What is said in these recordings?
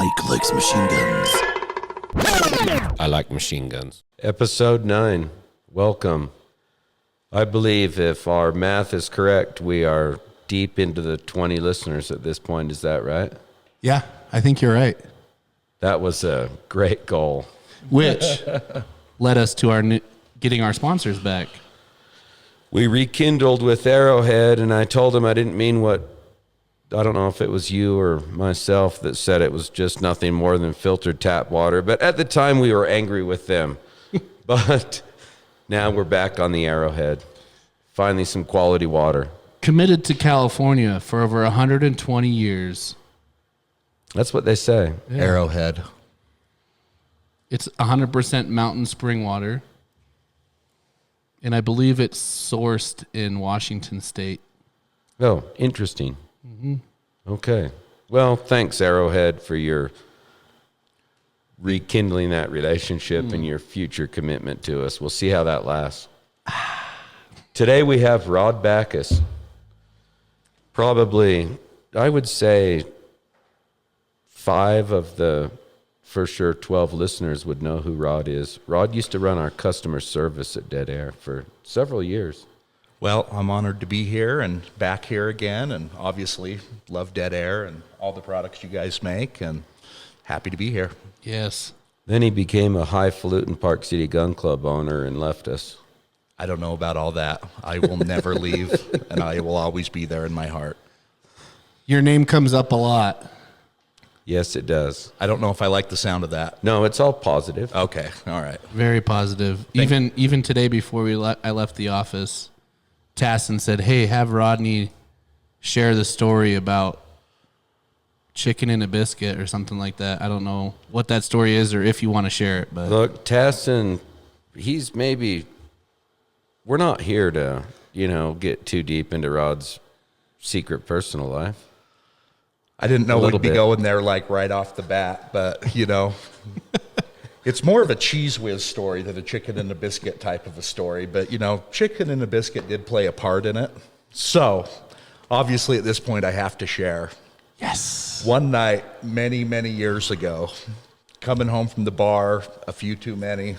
Mike likes machine guns. I like machine guns. Episode 9. Welcome. I believe if our math is correct, we are deep into the 20 listeners at this point. Is that right? Yeah, I think you're right. That was a great goal. Which led us to getting our sponsors back. We rekindled with Arrowhead, and I told him I didn't mean what, I don't know if it was you or myself that said it was just nothing more than filtered tap water. But at the time, we were angry with them. But now we're back on the Arrowhead. Finally, some quality water. Committed to California for over 120 years. That's what they say. Yeah. Arrowhead. It's 100% mountain spring water. And I believe it's sourced in Washington State. Oh, interesting. Mm-hmm. Okay. Well, thanks, Arrowhead, for your rekindling that relationship and your future commitment to us. We'll see how that lasts. Today we have Rod Backus. Probably, I would say, 5 of the, for sure, 12 listeners would know who Rod is. Rod used to run our customer service at Dead Air for several years. Well, I'm honored to be here and back here again, and obviously love Dead Air and all the products you guys make, and happy to be here. Yes. Then he became a highfalutin Park City Gun Club owner and left us. I don't know about all that. I will never leave, and I will always be there in my heart. Your name comes up a lot. Yes, it does. I don't know if I like the sound of that. No, it's all positive. Okay, all right. Very positive. Even today before I left the office, Tassin said, hey, have Rodney share the story about chicken and a biscuit or something like that. I don't know what that story is or if you want to share it. But look, Tassin, we're not here to, get too deep into Rod's secret personal life. I didn't know we'd be going there like right off the bat, but it's more of a cheese whiz story than a chicken and a biscuit type of a story. But chicken and a biscuit did play a part in it. So obviously at this point I have to share. Yes. One night, many, many years ago, coming home from the bar, a few too many,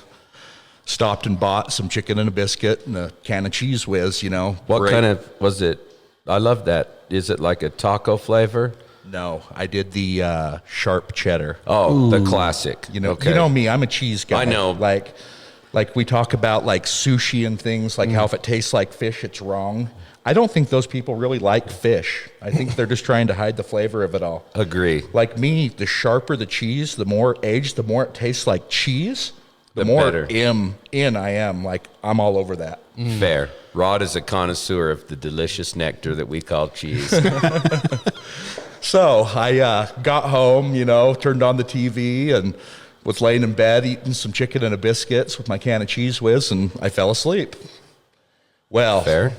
stopped and bought some chicken and a biscuit and a can of cheese whiz, What kind of, was it? I love that. Is it like a taco flavor? No, I did the sharp cheddar. Oh, the classic. You know me, I'm a cheese guy. I know. Like we talk about like sushi and things, like how if it tastes like fish, it's wrong. I don't think those people really like fish. I think they're just trying to hide the flavor of it all. Agree. Like me, the sharper the cheese, the more aged, the more it tastes like cheese, the more better. in I am. Like I'm all over that. Fair. Rod is a connoisseur of the delicious nectar that we call cheese. So I got home, turned on the TV and was laying in bed eating some chicken and a biscuits with my can of cheese whiz, and I fell asleep. Well, fair.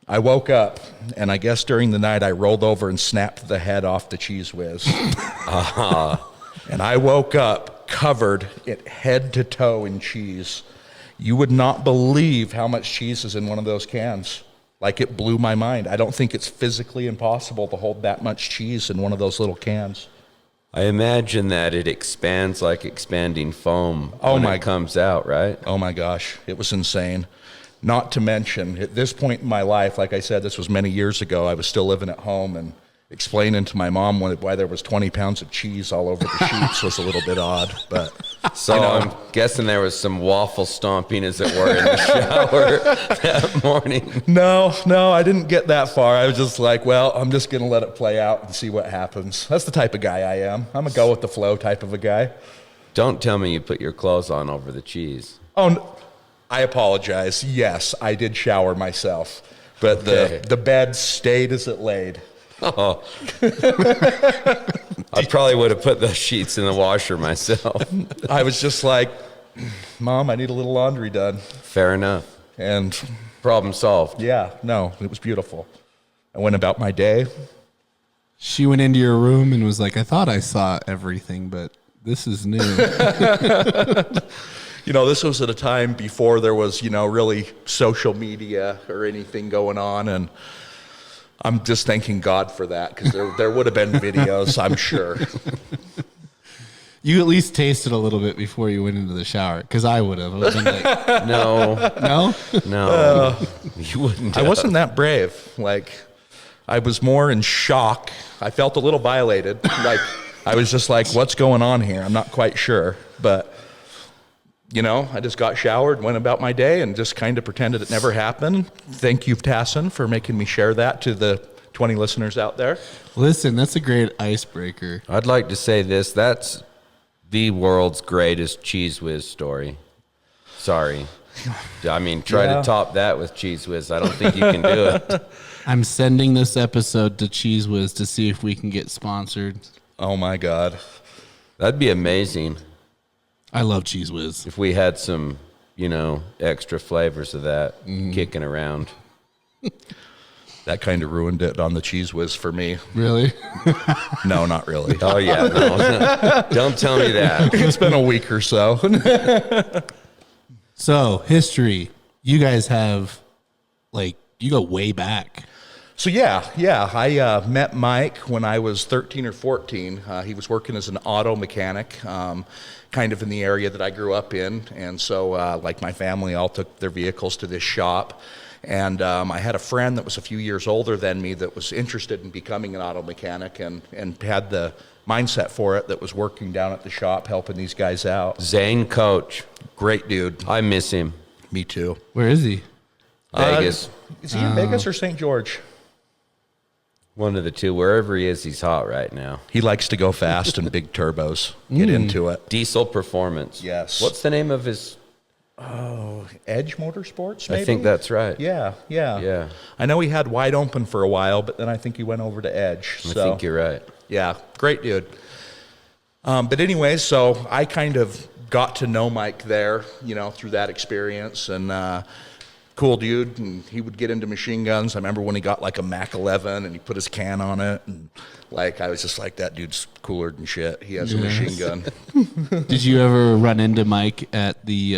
I woke up, and I guess during the night I rolled over and snapped the head off the cheese whiz. And I woke up covered head to toe in cheese. You would not believe how much cheese is in one of those cans. Like, it blew my mind. I don't think it's physically impossible to hold that much cheese in one of those little cans. I imagine that it expands like expanding foam when it comes out, right? Oh my gosh, it was insane. Not to mention, at this point in my life, like I said, this was many years ago, I was still living at home, and explaining to my mom why there was 20 pounds of cheese all over the sheets was a little bit odd. But so I'm guessing there was some waffle stomping, as it were, in the shower that morning. No, I didn't get that far. I was just like, well, I'm just going to let it play out and see what happens. That's the type of guy I am. I'm a go with the flow type of a guy. Don't tell me you put your clothes on over the cheese. Oh, no, I apologize. Yes, I did shower myself, but the bed stayed as it laid. Oh. I probably would have put those sheets in the washer myself. I was just like, Mom, I need a little laundry done. Fair enough. And problem solved. Yeah, no, it was beautiful. I went about my day. She went into your room and was like, I thought I saw everything, but this is new. This was at a time before there was, really social media or anything going on. And I'm just thanking God for that, because there would have been videos, I'm sure. You at least tasted a little bit before you went into the shower, because I would have. I would have been like, No, no? you wouldn't. I wasn't that brave. Like, I was more in shock. I felt a little violated. Like, I was just like, what's going on here? I'm not quite sure. But, I just got showered, went about my day, and just kind of pretended it never happened. Thank you, Tassin, for making me share that to the 20 listeners out there. Listen, that's a great icebreaker. I'd like to say this. That's the world's greatest Cheese Whiz story. Sorry. I mean, try to top that with Cheese Whiz. I don't think you can do it. I'm sending this episode to Cheese Whiz to see if we can get sponsored. Oh, my God. That'd be amazing I love Cheese Whiz. if we had some, extra flavors of that kicking around. That kind of ruined it on the Cheese Whiz for me. Really? No, not really. Oh, yeah. No. Don't tell me that. It's been a week or so. So, history. You guys have, you go way back. So, I met Mike when I was 13 or 14. He was working as an auto mechanic, kind of in the area that I grew up in. And so, my family all took their vehicles to this shop. And I had a friend that was a few years older than me that was interested in becoming an auto mechanic and had the mindset for it, that was working down at the shop helping these guys out. Zane Coach. Great dude. I miss him. Me too. Where is he? Vegas. Is he in Vegas or St. George? One of the two. Wherever he is, he's hot right now. He likes to go fast and big turbos. Get into it. Diesel Performance. Yes. What's the name of his... Edge Motorsports, maybe? I think that's right. Yeah. I know he had Wide Open for a while, but then I think he went over to Edge. I think you're right. Yeah, great dude. But anyways, so I kind of got to know Mike there, through that experience, and cool dude. And he would get into machine guns. I remember when he got like a Mac 11 and he put his can on it, and I was just like, that dude's cooler than shit. He has a machine gun. Did you ever run into Mike at the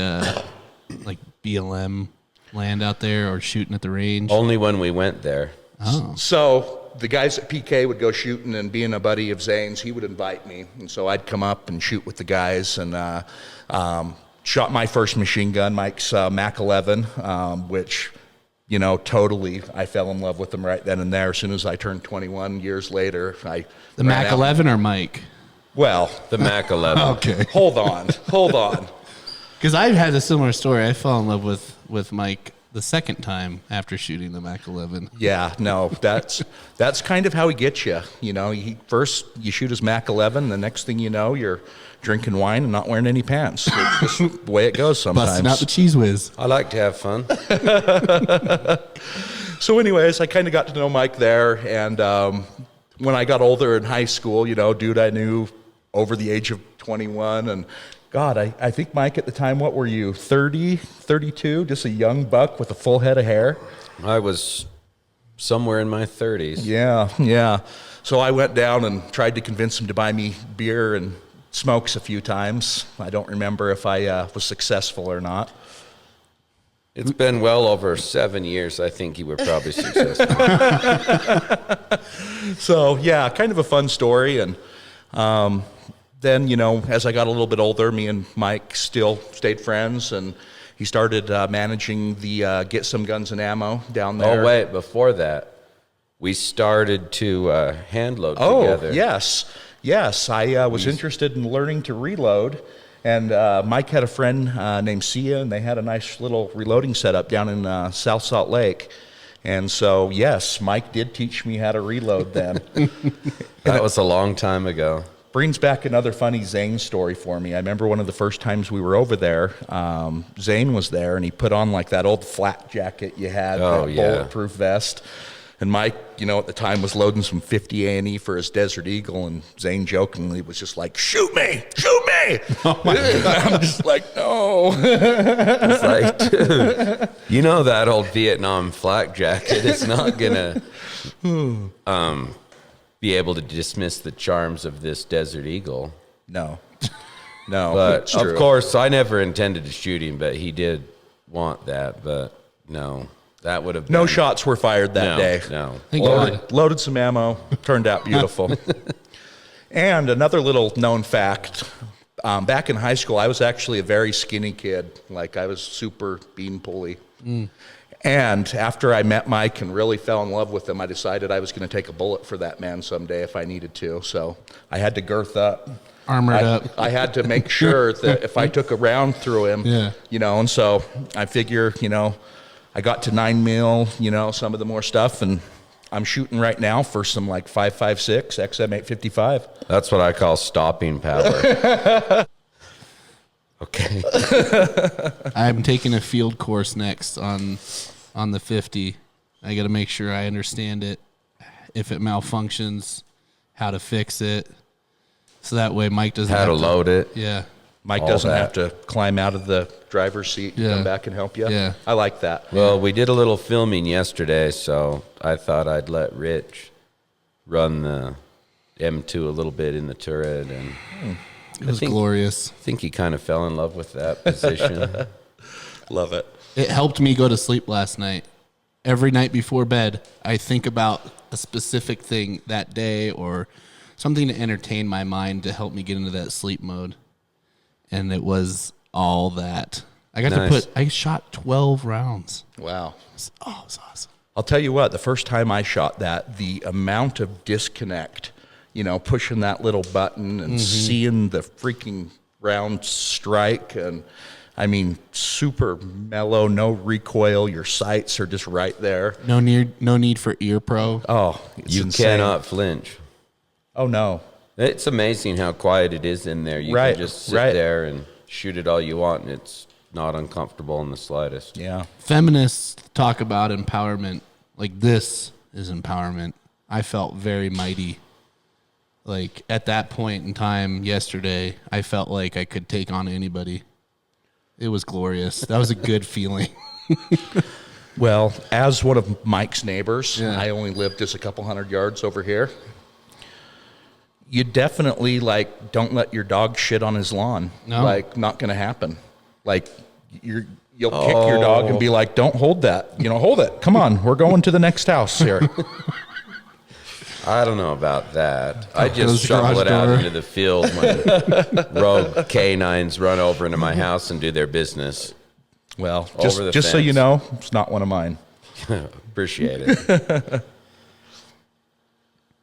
BLM land out there, or shooting at the range? Only when we went there. Oh. So the guys at PK would go shooting, and being a buddy of Zane's, he would invite me. And so I'd come up and shoot with the guys, and shot my first machine gun, Mike's Mac 11, which, totally, I fell in love with them right then and there. As soon as I turned 21 years later, The Mac 11 or Mike? Well, The Mac 11. Okay. hold on. Because I've had a similar story. I fell in love with Mike the second time after shooting the Mac 11. Yeah, no, that's kind of how he gets you. First you shoot his Mac 11, the next thing you know, you're drinking wine and not wearing any pants. It's just the way it goes sometimes. Busting out the Cheese Whiz. I like to have fun. So anyways, I kind of got to know Mike there, and when I got older in high school, dude I knew over the age of 21, and God, I think, Mike, at the time, what were you, 30, 32, just a young buck with a full head of hair? I was somewhere in my 30s. Yeah. So I went down and tried to convince him to buy me beer and smokes a few times. I don't remember if I was successful or not. It's been well over 7 years. I think you were probably successful. So, yeah, kind of a fun story. And then, as I got a little bit older, me and Mike still stayed friends, and he started managing the Get Some Guns and Ammo down there. Oh, wait, before that, we started to hand load together. Yes. I was interested in learning to reload, and Mike had a friend named Sia, and they had a nice little reloading setup down in South Salt Lake. And so, yes, Mike did teach me how to reload then. That was a long time ago. Brings back another funny Zane story for me. I remember one of the first times we were over there, Zane was there, and he put on that old flak jacket you had, that bulletproof vest. And Mike, at the time was loading some 50 A&E for his Desert Eagle, and Zane jokingly was just like, shoot me! Oh I'm just like, no. It's like, dude, that old Vietnam flak jacket is not going to be able to dismiss the charms of this Desert Eagle. No, But, of course, I never intended to shoot him, but he did want that. But, no, That would have been... No shots were fired that day. No. Thank God. Loaded some ammo. Turned out beautiful. And another little known fact, back in high school, I was actually a very skinny kid. Like, I was super bean pulley. And after I met Mike and really fell in love with him, I decided I was going to take a bullet for that man someday if I needed to. So I had to girth up. Armored up. I had to make sure that if I took a round through him, you know, and so I figure, you know, I got to 9 mil, you know, some of the more stuff, and I'm shooting right now for some like 5.56 XM 855. That's what I call stopping power. Okay. I'm taking a field course next on the 50. I got to make sure I understand it. If it malfunctions, how to fix it. So that way Mike doesn't How have to load it. Yeah. Mike All doesn't that. have to climb out of the driver's seat and come back and help you. Yeah. I like that. Well, we did a little filming yesterday, so I thought I'd let Rich run the M2 a little bit in the turret, and It was glorious. I think he kind of fell in love with that position. Love it. It helped me go to sleep last night. Every night before bed, I think about a specific thing that day or something to entertain my mind to help me get into that sleep mode. And it was all that. I got I shot 12 rounds. Wow. It was awesome. I'll tell you what, the first time I shot that, the amount of disconnect, you know, pushing that little button and seeing the freaking round strike, and I mean, super mellow, no recoil. Your sights are just right there. No need for ear pro. Oh, it's You insane. cannot flinch. Oh, no. It's amazing how quiet it is in there. You Right, can just sit right. there and shoot it all you want, and it's not uncomfortable in the slightest. Yeah. Feminists talk about empowerment like this is empowerment. I felt very mighty. Like at that point in time yesterday, I felt like I could take on anybody. It was glorious. That was a good feeling. Well, as one of Mike's neighbors, Yeah. I only live just a couple hundred yards over here. You definitely, like, don't let your dog shit on his lawn. No. Like, not going to happen. Like, you'll kick your dog and be like, don't hold that. You know, hold it. Come on. We're going to the next house here. I don't know about that. I Close just the shovel garage it out door. into the field when rogue canines run over into my house and do their business. Well, Over the just so you fence. know, it's not one of mine. Appreciate it.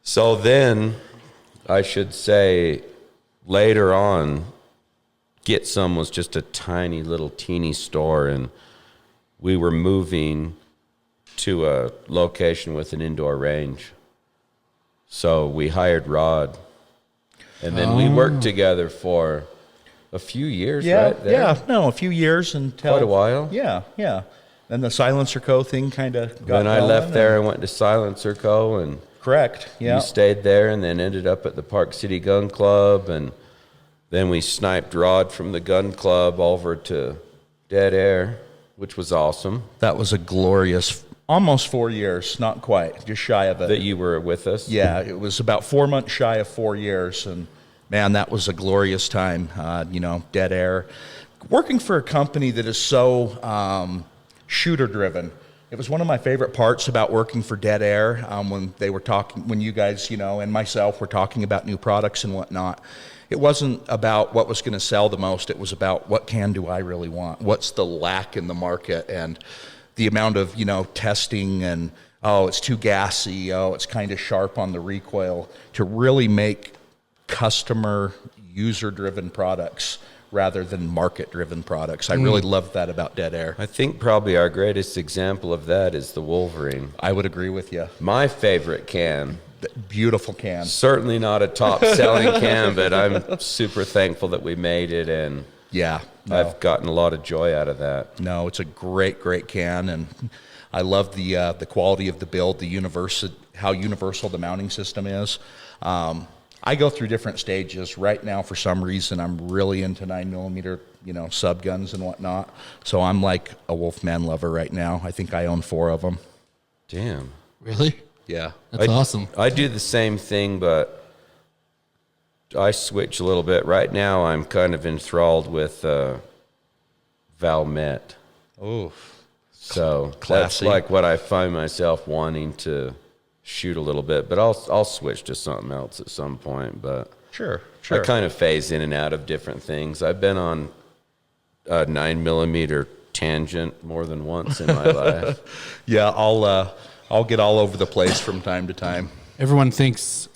So then, I should say, later on, Get Some was just a tiny little teeny store, and we were moving to a location with an indoor range. So we hired Rod, and then we worked together for a few years, right? There. a few years until Quite a while. Yeah. Then the Silencer Co. thing kind of got When I going, left there, I and- went to Silencer Co. and Correct. Yeah. you stayed there, and then ended up at the Park City Gun Club, and then we sniped Rod from the gun club over to Dead Air, which was awesome That was a glorious, almost 4 years, not quite, just shy of it. that you were with us. Yeah, it was about 4 months shy of 4 years, and man, that was a glorious time. You know, Dead Air, working for a company that is so shooter driven. It was one of my favorite parts about working for Dead Air when they were talking, when you guys, you know, and myself were talking about new products and whatnot. It wasn't about what was going to sell the most. It was about what can do I really want? What's the lack in the market? And the amount of, you know, testing and, oh, it's too gassy. Oh, it's kind of sharp on the recoil, to really make customer user-driven products rather than market-driven products. I really love that about Dead Air. I think probably our greatest example of that is the Wolverine. I would agree with you. My favorite can. Beautiful can. Certainly not a top-selling can, but I'm super thankful that we made it, and Yeah. I've gotten a lot of joy out of that. No, it's a great can, and I love the quality of the build, how universal the mounting system is. I go through different stages. Right now, for some reason, I'm really into 9mm, you know, sub guns and whatnot. So I'm like a Wolfman lover right now. I think I own 4 of them. Damn. Really? Yeah. That's awesome. I do the same thing, but I switch a little bit. Right now, I'm kind of enthralled with Valmet. Oh, So that's Classy. like what I find myself wanting to shoot a little bit, but I'll switch to something else at some point. But Sure. I kind of phase in and out of different things. I've been on a 9mm tangent more than once in my life. Yeah, I'll get all over the place from time to time. Everyone thinks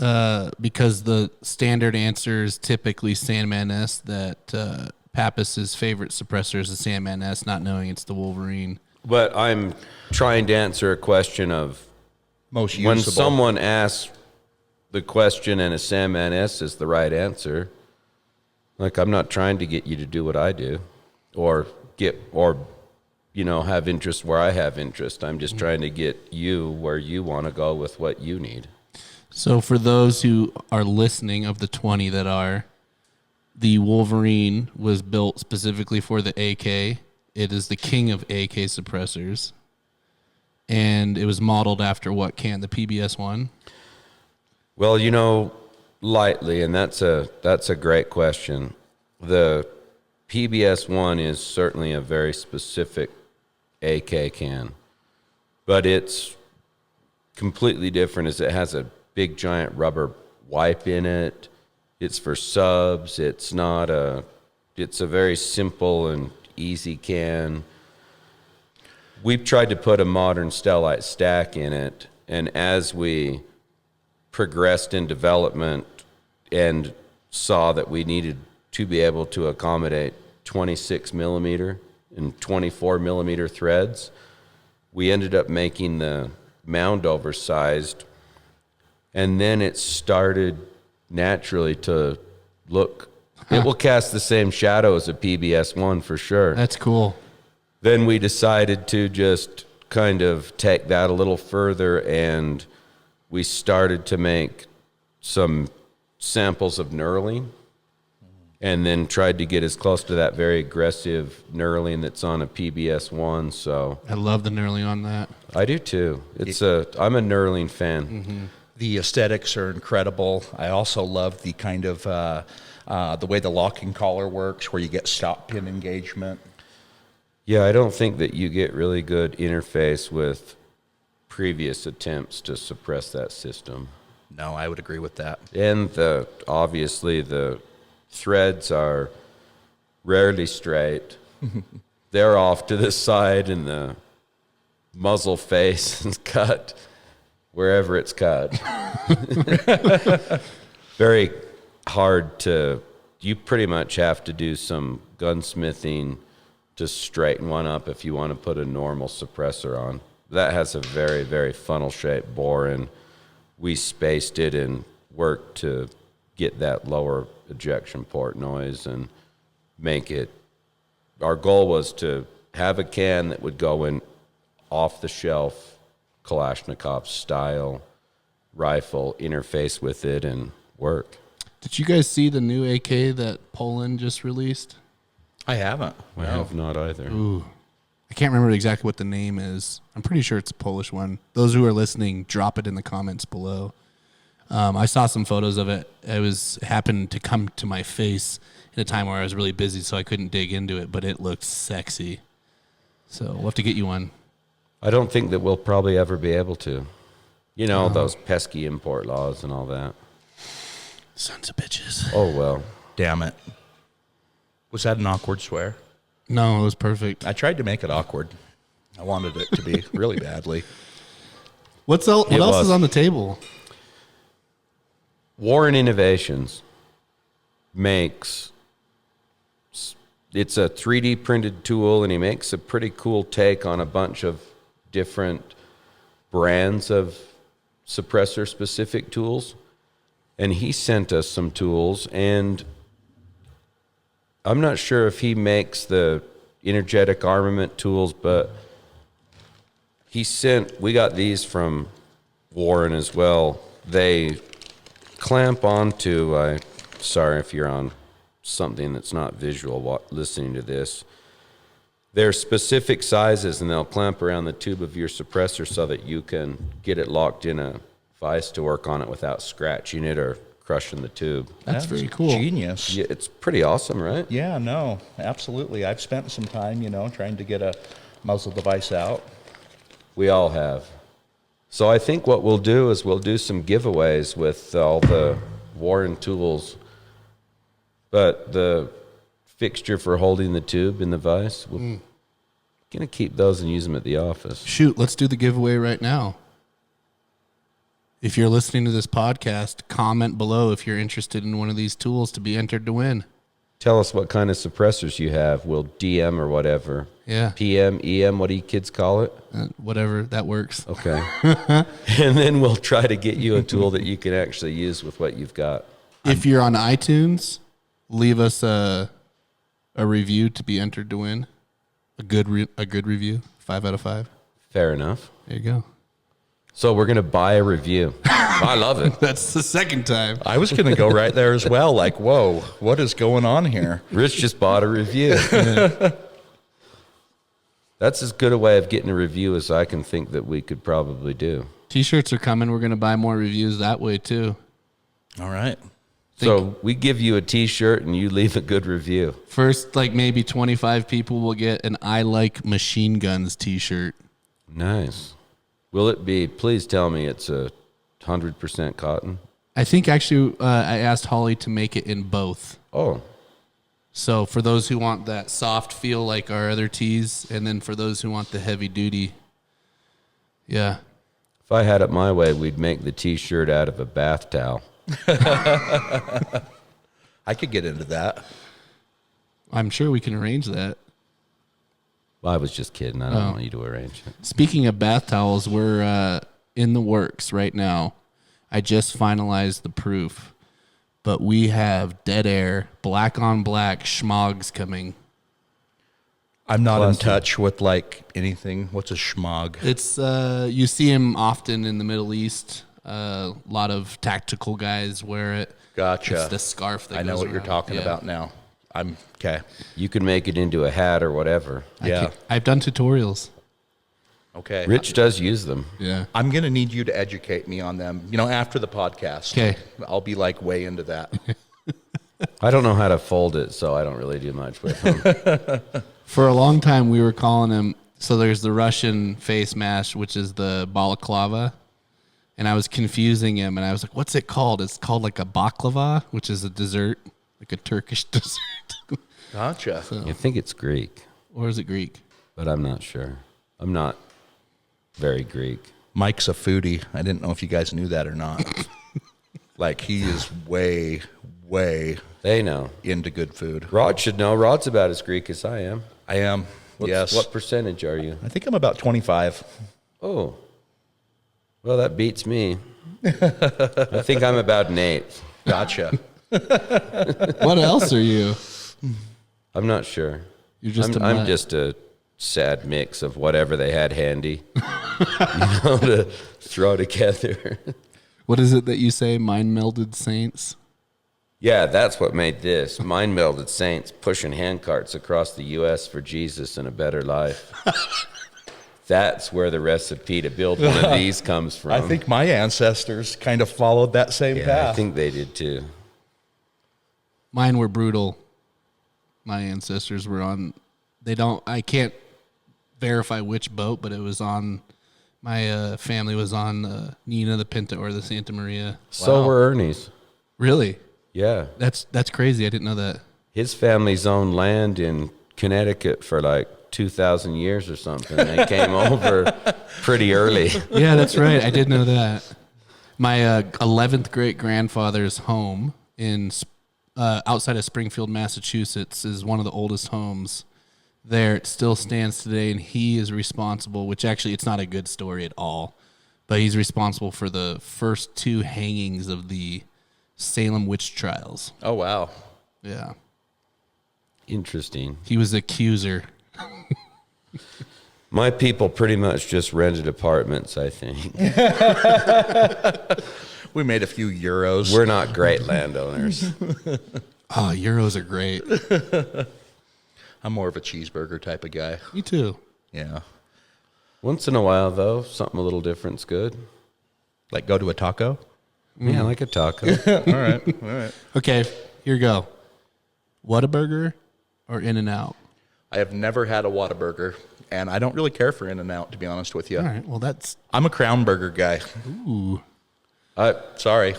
because the standard answer is typically Sandman S that Pappas's favorite suppressor is the Sandman S, not knowing it's the Wolverine. But I'm trying to answer a question of Most usable. when someone asks the question and a Sandman S is the right answer. Like, I'm not trying to get you to do what I do or have interest where I have interest. I'm just trying to get you where you want to go with what you need. So for those who are listening, of the 20 that are, the Wolverine was built specifically for the AK. It is the king of AK suppressors. And it was modeled after what can? The PBS-1? Well, lightly, and that's a great question. The PBS-1 is certainly a very specific AK can, but it's completely different as it has a big giant rubber wipe in it. It's for subs. It's a very simple and easy can. We've tried to put a modern Stellite stack in it, and as we progressed in development and saw that we needed to be able to accommodate 26mm and 24mm threads, we ended up making the mound oversized, and then it started naturally to look. It will cast the same shadow as a PBS-1 for sure. That's cool. Then we decided to just kind of take that a little further, and we started to make some samples of knurling, and then tried to get as close to that very aggressive knurling that's on a PBS-1. So I love the knurling on that. I do too. I'm a knurling fan. Mm-hmm. The aesthetics are incredible. I also love the kind of the way the locking collar works, where you get stop pin engagement. Yeah, I don't think that you get really good interface with previous attempts to suppress that system. No, I would agree with that. And obviously the threads are rarely straight. They're off to the side, and the muzzle face is cut wherever it's cut. Very hard you pretty much have to do some gunsmithing to straighten one up if you want to put a normal suppressor on. That has a very, very funnel-shaped bore, and we spaced it and worked to get that lower ejection port noise and make it. Our goal was to have a can that would go in off-the-shelf Kalashnikov style rifle, interface with it, and work. Did you guys see the new AK that Poland just released? I haven't. I have not either. Ooh. I can't remember exactly what the name is. I'm pretty sure it's a Polish one. Those who are listening, drop it in the comments below. I saw some photos of it. It happened to come to my face in a time where I was really busy, so I couldn't dig into it, but it looked sexy. So we'll have to get you one. I don't think that we'll probably ever be able to. Those pesky import laws and all that. Sons of bitches. Oh, well. Damn it. Was that an awkward swear? No, it was perfect. I tried to make it awkward. I wanted it to be really badly. What else is on the table? Warren Innovations it's a 3D printed tool, and he makes a pretty cool take on a bunch of different brands of suppressor specific tools. And he sent us some tools, and I'm not sure if he makes the energetic armament tools, but we got these from Warren as well. They clamp onto, sorry if you're on something that's not visual listening to this. They're specific sizes, and they'll clamp around the tube of your suppressor so that you can get it locked in a vise to work on it without scratching it or crushing the tube. That's very cool. Genius. Yeah, it's pretty awesome, right? Yeah, no, absolutely. I've spent some time, trying to get a muzzle device out. We all have. So I think what we'll do is we'll do some giveaways with all the Warren tools. But the fixture for holding the tube in the vise, we're going to keep those and use them at the office. Shoot, let's do the giveaway right now. If you're listening to this podcast, comment below if you're interested in one of these tools to be entered to win. Tell us what kind of suppressors you have. We'll DM or whatever. Yeah. PM, EM, what do you kids call it? Whatever, that works. Okay. And then we'll try to get you a tool that you can actually use with what you've got. If you're on iTunes, leave us a review to be entered to win. A good review, 5 out of 5. Fair enough. There you go. So we're going to buy a review. I love it. That's the second time. I was going to go right there as well. Like, whoa, what is going on here? Rich just bought a review. That's as good a way of getting a review as I can think that we could probably do. T-shirts are coming. We're going to buy more reviews that way too. All right. So we give you a T-shirt and you leave a good review. First, like maybe 25 people will get an I Like Machine Guns T-shirt. Nice. Will it be, please tell me it's 100% cotton? I think actually I asked Holly to make it in both. Oh, So for those who want that soft feel like our other tees, and then for those who want the heavy duty, yeah. if I had it my way, we'd make the T-shirt out of a bath towel. I could get into that. I'm sure we can arrange that. Well, I was just kidding. I don't want you to arrange it. Speaking of bath towels, we're in the works right now. I just finalized the proof, but we have Dead Air, black on black schmogs coming. I'm not Classic. in touch with like anything. What's a schmog? It's you see them often in the Middle East. A lot of tactical guys wear it. Gotcha. It's the scarf that I know goes what you're around. talking Yeah. about now. I'm okay. You can make it into a hat or whatever. Yeah. I've done tutorials. Okay. Rich does use them. Yeah. I'm going to need you to educate me on them, after the podcast. Okay. I'll be like way into that. I don't know how to fold it, so I don't really do much with them. For a long time, we were calling them. So there's the Russian face mask, which is the balaclava, and I was confusing him, and I was like, "What's it called?" It's called like a baklava, which is a dessert, like a Turkish dessert, Gotcha. I think it's Greek, or is it Greek? but I'm not sure. I'm not very Greek. Mike's a foodie. I didn't know if you guys knew that or not. Like he is way, way They know. into good food. Rod should know. Rod's about as Greek as I am. I am. Yes. What percentage are you? I think I'm about 25. Oh. Well, that beats me. I think I'm about an 8. Gotcha. What else are you? I'm not sure. You're just a I'm mutt. just a sad mix of whatever they had handy, to throw together. What is it that you say? Mind melded saints. Yeah, that's what made this. Mind melded saints pushing handcarts across the U.S. for Jesus and a better life. That's where the recipe to build one of these comes from. I think my ancestors kind of followed that same Yeah, path. I think they did too. Mine were brutal. My ancestors were on. I can't verify which boat, but it was on. My family was on Nina, the Pinta, or the Santa Maria. So were Ernie's. Really? Yeah. That's crazy. I didn't know that. His family's owned land in Connecticut for like 2,000 years or something. They came over pretty early. Yeah, that's right. I did know that. My 11th great grandfather's home in outside of Springfield, Massachusetts, is one of the oldest homes there. It still stands today, and he is responsible. Which actually, it's not a good story at all, but he's responsible for the first 2 hangings of the Salem witch trials. Oh, wow. Yeah, Interesting. he was accuser. My people pretty much just rented apartments, I think. We made a few euros. We're not great landowners. Oh, euros are great. I'm more of a cheeseburger type of guy. Me too. Yeah. Once in a while, though, something a little different's good. Like go to a taco? Yeah, like a taco. All right. All right. Okay, here you go. Whataburger or In-N-Out? I have never had a Whataburger. and I don't really care for In-N-Out, to be honest with you. All right. Well, I'm a Crown Burger guy. ooh. Sorry.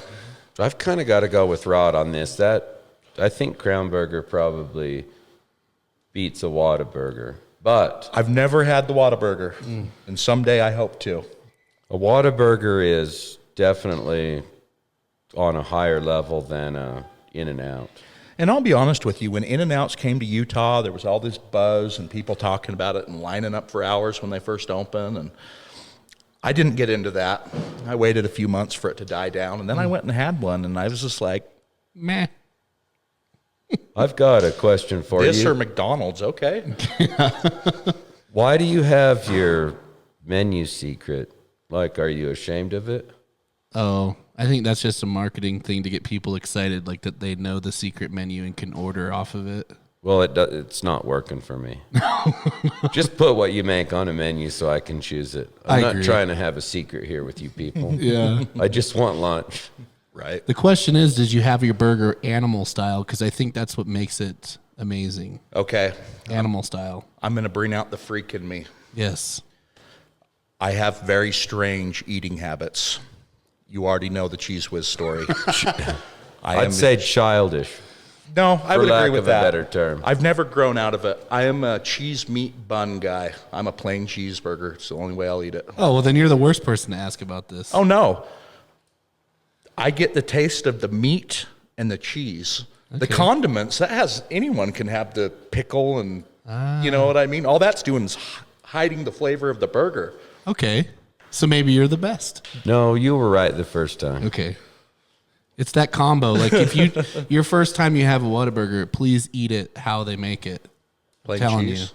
I've kind of got to go with Rod on this. I think Crown Burger probably beats a Whataburger. But I've never had the Whataburger, and someday I hope to. a Whataburger is definitely on a higher level than a In-N-Out. And I'll be honest with you, when In-N-Outs came to Utah, there was all this buzz and people talking about it and lining up for hours when they first opened. And I didn't get into that. I waited a few months for it to die down, and then I went and had one, and I was just like, Meh. I've got a question for this you. or McDonald's, okay. Why do you have your menu secret? Like, are you ashamed of it? Oh, I think that's just a marketing thing to get people excited, like that they know the secret menu and can order off of it. Well, it's not working for me. Just put what you make on a menu so I can choose it. I'm not agree. trying to have a secret here with you people. Yeah. I just want lunch. Right. The question is, did you have your burger animal style? Because I think that's what makes it amazing. Okay. Animal style. I'm going to bring out the freak in me. Yes. I have very strange eating habits. You already know the Cheese Whiz story. I'd say childish. No, I For would lack agree with of a that. better term. I've never grown out of it. I am a cheese meat bun guy. I'm a plain cheeseburger. It's the only way I'll eat it. Oh, well, then you're the worst person to ask about this. Oh, no. I get the taste of the meat and the cheese. The condiments, anyone can have the pickle and, you know what I mean? All that's doing is hiding the flavor of the burger. Okay. So maybe you're the best. No, you were right the first time. Okay. It's that combo. Like if your first time you have a Whataburger, please eat it how they make it. Plain Telling cheese? you.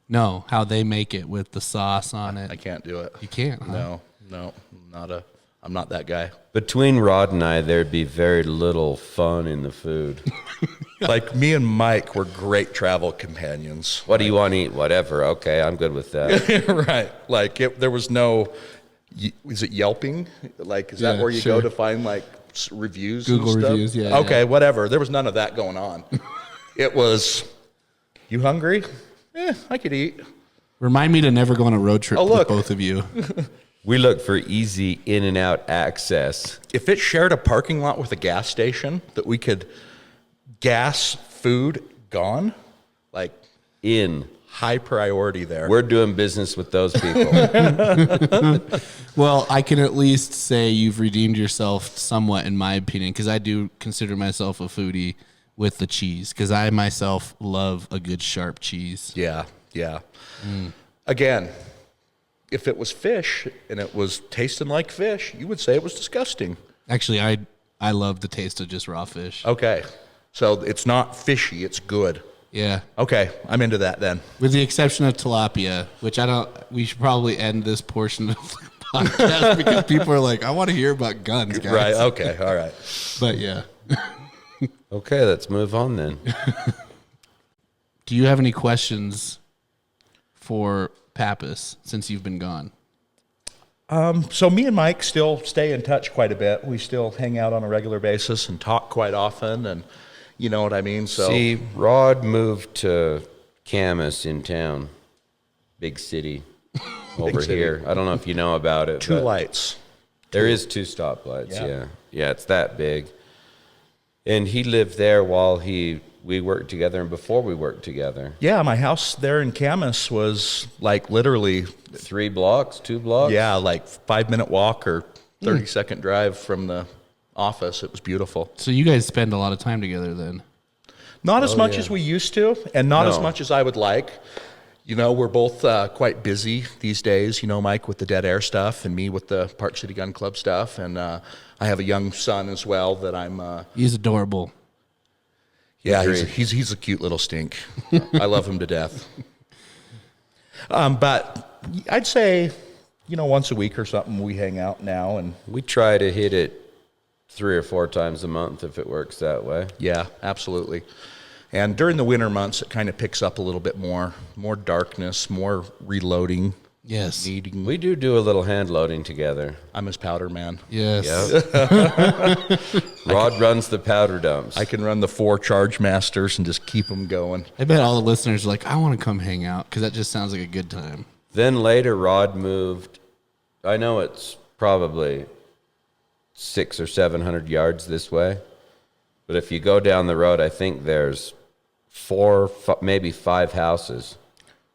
No, how they make it with the sauce on it. I can't do it. You can't, huh? No, I'm not that guy. Between Rod and I, there'd be very little fun in the food. Like me and Mike were great travel companions. What do you want to eat? Whatever. Okay, I'm good with that. Right. Like there was no, is it Yelping? Like, is that Yeah, where you sure. go to find like reviews Google and stuff? reviews, yeah, Okay, yeah. whatever. There was none of that going on. It was, you hungry? I could eat. Remind me to never go on a road trip Oh, look. with both of you. We look for easy in and out access. If it shared a parking lot with a gas station that we could gas food gone, like In. high priority there. We're doing business with those people. Well, I can at least say you've redeemed yourself somewhat, in my opinion, because I do consider myself a foodie with the cheese, because I myself love a good sharp cheese. Yeah. Again, if it was fish and it was tasting like fish, you would say it was disgusting. Actually, I love the taste of just raw fish. Okay. So it's not fishy, it's good. Yeah. Okay, I'm into that then. With the exception of tilapia, which we should probably end this portion of the podcast because people are like, I want to hear about guns, guys. Right, okay, all right. But yeah. Okay, let's move on then. Do you have any questions for Pappas since you've been gone? So me and Mike still stay in touch quite a bit. We still hang out on a regular basis and talk quite often, and you know what I mean? So See, Rod moved to Camas in town, big city over city. here. I don't know if you know about it. two but lights. There is 2 stoplights, Yeah. yeah. Yeah, it's that big. And he lived there while we worked together and before we worked together. Yeah, my house there in Camas was like literally, 3 blocks, 2 blocks? yeah, like 5-minute walk or 30-second drive from the office. It was beautiful. So you guys spend a lot of time together then. Not as much yeah. as we used to, and not as No. much as I would like. You know, we're both quite busy these days, you know, Mike with the Dead Air stuff and me with the Park City Gun Club stuff. And I have a young son as well that I'm... He's adorable. yeah, Agreed. he's a cute little stink. I love him to death. But I'd say, you know, once a week or something we hang out now. And We try to hit it 3 or 4 times a month if it works that way. yeah, absolutely. And during the winter months, it kind of picks up a little bit more darkness, more reloading, Yes. needing. We do a little hand loading together. I'm his powder man. Yes. Yep. Rod runs the powder dumps. I can run the 4 Charge Masters and just keep them going. I bet all the listeners are like, I want to come hang out because that just sounds like a good time. Then later, Rod moved. I know it's probably 600 or 700 yards this way, but if you go down the road, I think there's 4, maybe 5 houses.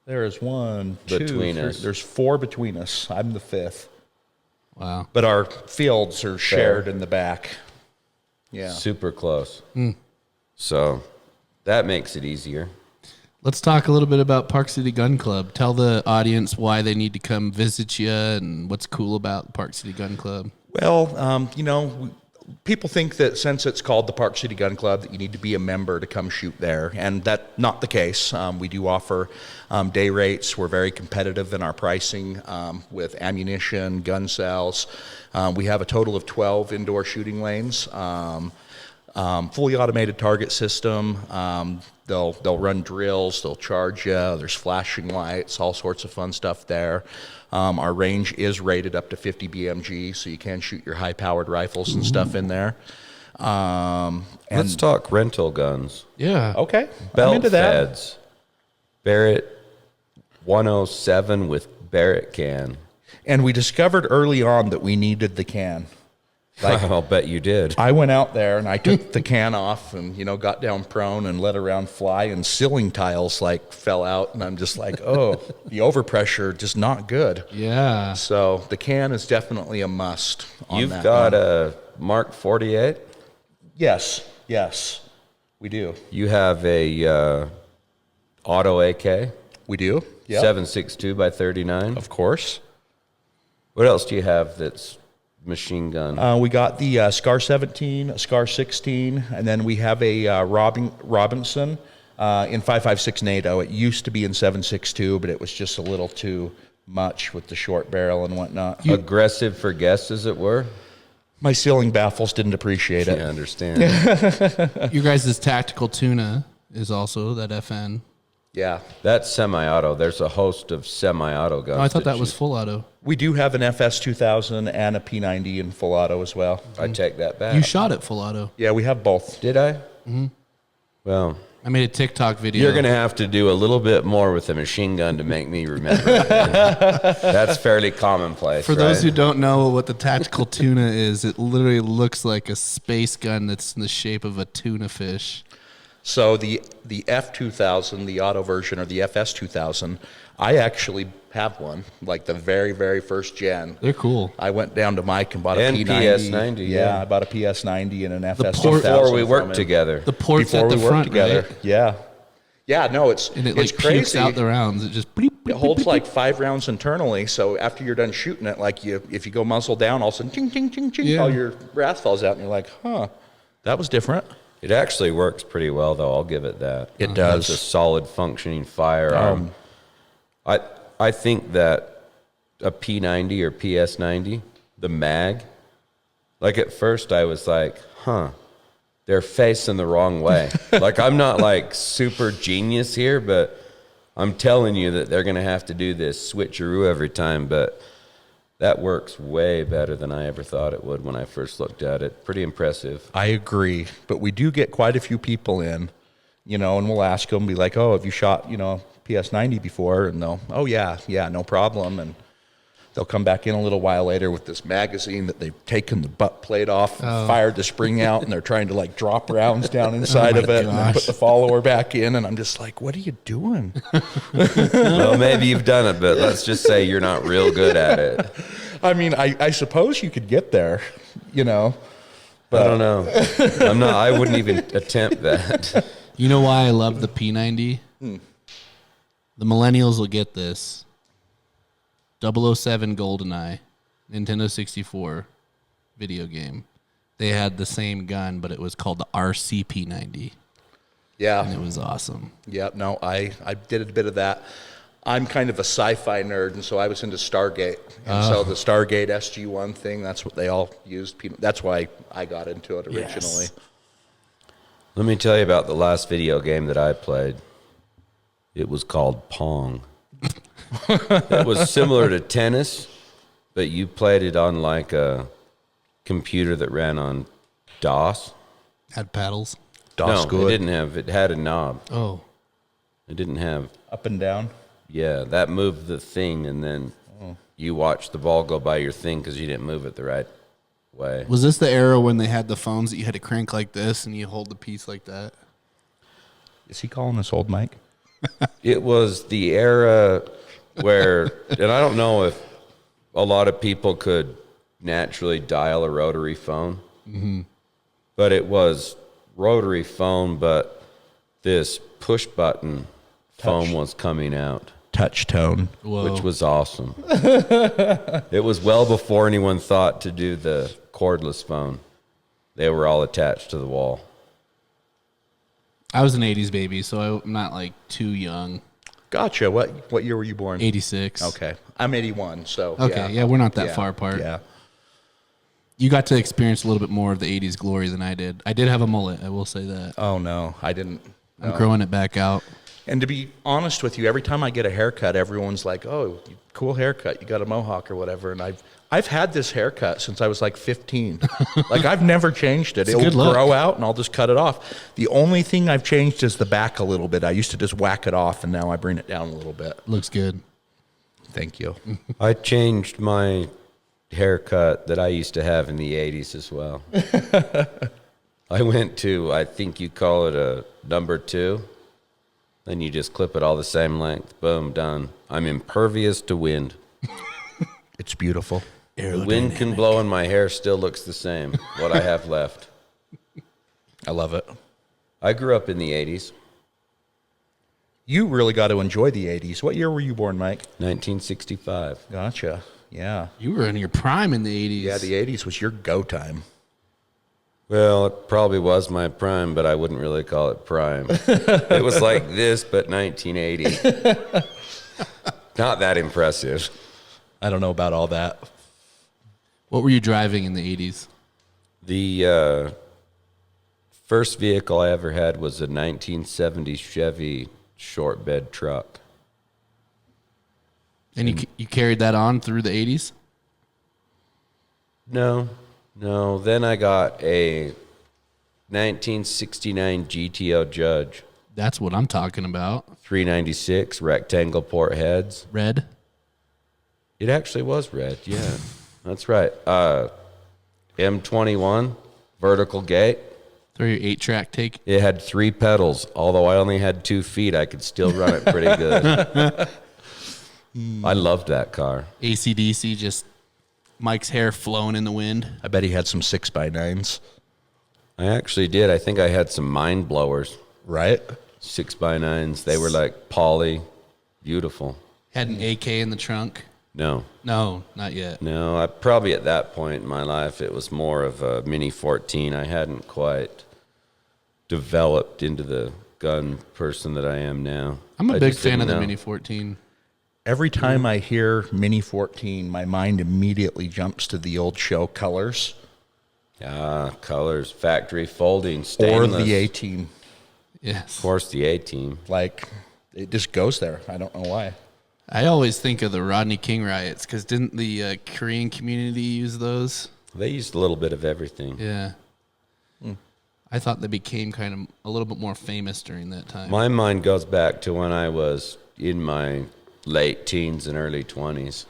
There is 1, 2, Between 3. us. There's 4 between us. I'm the 5th. Wow. But our fields are shared in the back. Yeah. Super close. So that makes it easier. Let's talk a little bit about Park City Gun Club. Tell the audience why they need to come visit you and what's cool about Park City Gun Club. Well, people think that since it's called the Park City Gun Club that you need to be a member to come shoot there, and that's not the case. We do offer day rates. We're very competitive in our pricing with ammunition, gun sales. We have a total of 12 indoor shooting lanes, fully automated target system. They'll run drills, they'll charge you, there's flashing lights, all sorts of fun stuff there. Our range is rated up to 50 BMG, so you can shoot your high-powered rifles and stuff in there. Let's talk rental guns. Yeah. Okay, I'm Belt into that. feds. Barrett 107 with Barrett can. And we discovered early on that we needed the can. I'll bet you did. I went out there and I took the can off and, got down prone and let around fly, and ceiling tiles fell out, and I'm just like, oh, the overpressure just not good. Yeah. So the can is definitely a must on You've that got one. a Mark 48. Yes, we do. You have a auto AK, We do. Yep. 7.62 by 39. Of course. What else do you have that's machine gun? We got the Scar 17, Scar 16, and then we have a Robinson in 5.56 NATO. It used to be in 7.62, but it was just a little too much with the short barrel and whatnot. Aggressive for guests, as it were. My ceiling baffles didn't appreciate it. I understand. Your guys' tactical tuna is also that FN. Yeah. That's semi-auto. There's a host of semi-auto guns. Oh, I thought that was full auto. We do have an FS 2000 and a P90 in full auto as well. I take that back. You shot it full auto. Yeah, we have both. Did I? Mm-hmm. Well, I made a TikTok video. you're going to have to do a little bit more with a machine gun to make me remember it. That's fairly commonplace, For those who right? don't know what the tactical tuna is, it literally looks like a space gun that's in the shape of a tuna fish. So the F2000, the auto version, or the FS 2000, I actually have one, like the very, very first gen. They're cool. I went down to Mike and bought a And P90. PS90, Yeah, yeah. I bought a PS90 and an FS port- 2000. Before we from worked him. together. The port's Before at the we worked front, together. right? Yeah. Yeah, no, it's And it it's like pukes crazy. out the rounds. It just bleep, bleep, It holds bleep, like bleep. 5 rounds internally, so after you're done shooting it, if you go muzzle down, all of a sudden, ching, ching, ching, ching, Yeah. all your wrath falls out, and you're like, huh, that was different. It actually works pretty well, though. I'll give it that. It does. It's a solid functioning firearm. I think that a P90 or PS90, the mag, like at first I was like, they're facing the wrong way. Like I'm not like super genius here, but I'm telling you that they're going to have to do this switcheroo every time. But that works way better than I ever thought it would when I first looked at it. Pretty impressive. I agree, but we do get quite a few people in, and we'll ask them, be like, oh, have you shot, PS90 before? And they'll, oh, yeah, no problem. And they'll come back in a little while later with this magazine that they've taken the butt plate off and fired the spring out, and they're trying to like drop rounds down inside of it and then put the follower back in. And I'm just like, what are you doing? Well, maybe you've done it, but let's just say you're not real good at it. I mean, I suppose you could get there, But I don't know. I wouldn't even attempt that. You know why I love the P90? The millennials will get this. 007 GoldenEye, Nintendo 64 video game. They had the same gun, but it was called the RCP90, Yeah. and it was awesome. Yeah, no, I did a bit of that. I'm kind of a sci-fi nerd, and so I was into Stargate. And so the Stargate SG-1 thing, that's what they all used. That's why I got into it originally. Yes. Let me tell you about the last video game that I played. It was called Pong. It was similar to tennis, but you played it on like a computer that ran on DOS. Had paddles. DOS No, good. it didn't have. It had a knob. Oh. It didn't have. Up and down. Yeah, that moved the thing, and then you watched the ball go by your thing because you didn't move it the right way. Was this the era when they had the phones that you had to crank like this and you hold the piece like that? Is he calling us old, Mike? It was the era where, and I don't know if a lot of people could naturally dial a rotary phone, but it was rotary phone, but this push button phone was coming out, Touch tone. Whoa. which was awesome. It was well before anyone thought to do the cordless phone. They were all attached to the wall. I was an 80s baby, so I'm not like too young. Gotcha. What year were you born? 86. Okay. I'm 81, so Okay, yeah, we're not that Yeah. far apart. Yeah. You got to experience a little bit more of the 80s glory than I did. I did have a mullet, I will say that. Oh, no, I didn't. I'm growing it back out. And to be honest with you, every time I get a haircut, everyone's like, "Oh, cool haircut. You got a mohawk or whatever." And I've had this haircut since I was like 15. Like I've never changed it. a It'll good look. grow out and I'll just cut it off. The only thing I've changed is the back a little bit. I used to just whack it off, and now I bring it down a little bit. Looks good. Thank you. I changed my haircut that I used to have in the 80s as well. I went to, I think you call it a number 2. Then you just clip it all the same length. Boom, done. I'm impervious to wind. It's beautiful. The wind can blow and my hair still looks the same, what I have left. I love it. I grew up in the 80s, You really got to enjoy the 80s. What year were you born, Mike? 1965. Gotcha. Yeah. You were in your prime in the 80s. Yeah, the 80s was your go time. Well, it probably was my prime, but I wouldn't really call it prime. It was like this, but 1980. Not that impressive. I don't know about all that. What were you driving in the 80s? The first vehicle I ever had was a 1970 Chevy short bed truck. And you carried that on through the 80s? No. Then I got a 1969 GTO Judge, That's what I'm talking about. 396 rectangle port heads. Red? It actually was red. Yeah, that's right. M21 vertical gate. Throw your 8-track take. It had 3 pedals. Although I only had 2 feet, I could still run it pretty good. I loved that car. AC/DC, just Mike's hair flowing in the wind. I bet he had some 6x9s. I actually did. I think I had some mind blowers, Right? 6x9s. They were like poly, beautiful. Had an AK in the trunk. No, No, not yet. I probably at that point in my life, it was more of a Mini 14. I hadn't quite developed into the gun person that I am now. I'm a I big just fan didn't of the know. Mini 14. Every time I hear Mini 14, my mind immediately jumps to the old show colors Ah, colors, factory folding, or stainless. the A-Team. Yes. Of course, the A-Team. Like, it just goes there. I don't know why. I always think of the Rodney King riots because didn't the Korean community use those? They used a little bit of everything. Yeah. I thought they became kind of a little bit more famous during that time. My mind goes back to when I was in my late teens and early 20s.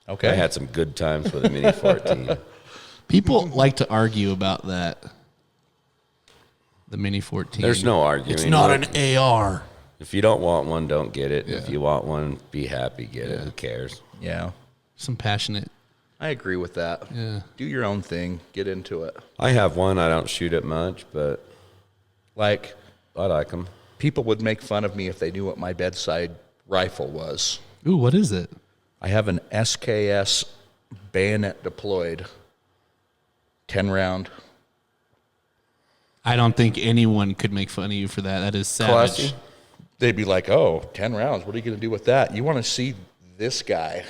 Okay. I had some good times with a Mini 14. People like to argue about that. The Mini 14. There's no arguing. It's not Look, an AR. If you don't want one, don't get it. If Yeah. you want one, be happy, get it. Who cares? Yeah. Some passionate. I agree with that. Yeah. Do your own thing. Get into it. I have one. I don't shoot it much, but Like, I like them. people would make fun of me if they knew what my bedside rifle was. Ooh, what is it? I have an SKS bayonet deployed 10 round. I don't think anyone could make fun of you for that. That is savage. Classy. They'd be like, "Oh, 10 rounds. What are you going to do with that? You want to see this guy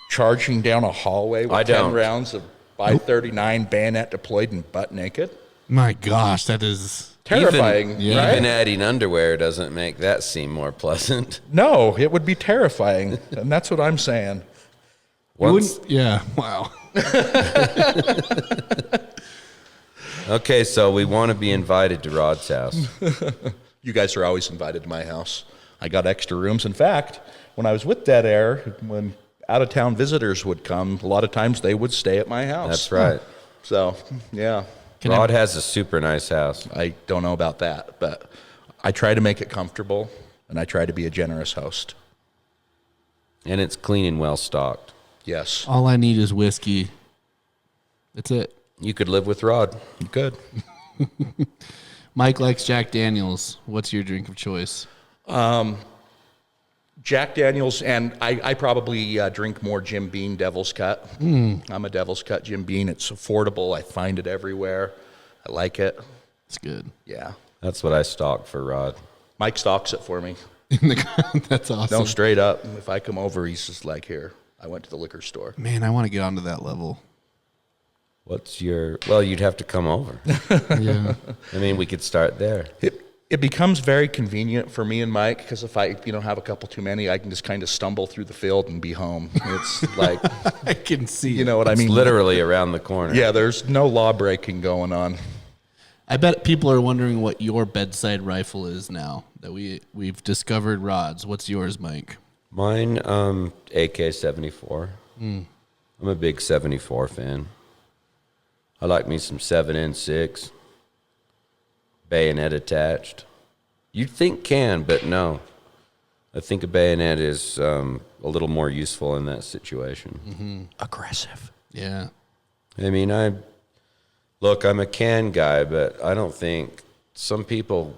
charging down a hallway with I 10 don't. rounds of 539 bayonet deployed and butt naked?" My gosh, that is terrifying, right? Even adding underwear doesn't make that seem more pleasant. No, it would be terrifying, and that's what I'm saying. Yeah. Wow. Okay, so we want to be invited to Rod's house. You guys are always invited to my house. I got extra rooms. In fact, when I was with Dead Air, when out-of-town visitors would come, a lot of times they would stay at my house. That's right. So, yeah. Rod has a super nice house. I don't know about that, but I try to make it comfortable, and I try to be a generous host. And it's clean and well stocked. Yes. All I need is whiskey. That's it. You could live with Rod. Good. Mike likes Jack Daniels. What's your drink of choice? Jack Daniels, and I probably drink more Jim Beam Devil's Cut. I'm a Devil's Cut Jim Beam. It's affordable. I find it everywhere. I like it. It's good. Yeah. That's what I stock for Rod. Mike stocks it for me. That's awesome. No, straight up. If I come over, he's just like, here, I went to the liquor store. Man, I want to get onto that level. Well, you'd have to come over. Yeah. I mean, we could start there. It becomes very convenient for me and Mike because if I have a couple too many, I can just kind of stumble through the field and be home. It's like, I can see. you know what I mean? Literally around the corner. Yeah, there's no law breaking going on. I bet people are wondering what your bedside rifle is now that we've discovered Rod's. What's yours, Mike? Mine, AK-74. I'm a big 74 fan. I like me some 7N6. Bayonet attached. You'd think can, but no. I think a bayonet is a little more useful in that situation. Aggressive. Yeah. I mean, I'm a can guy, but I don't think some people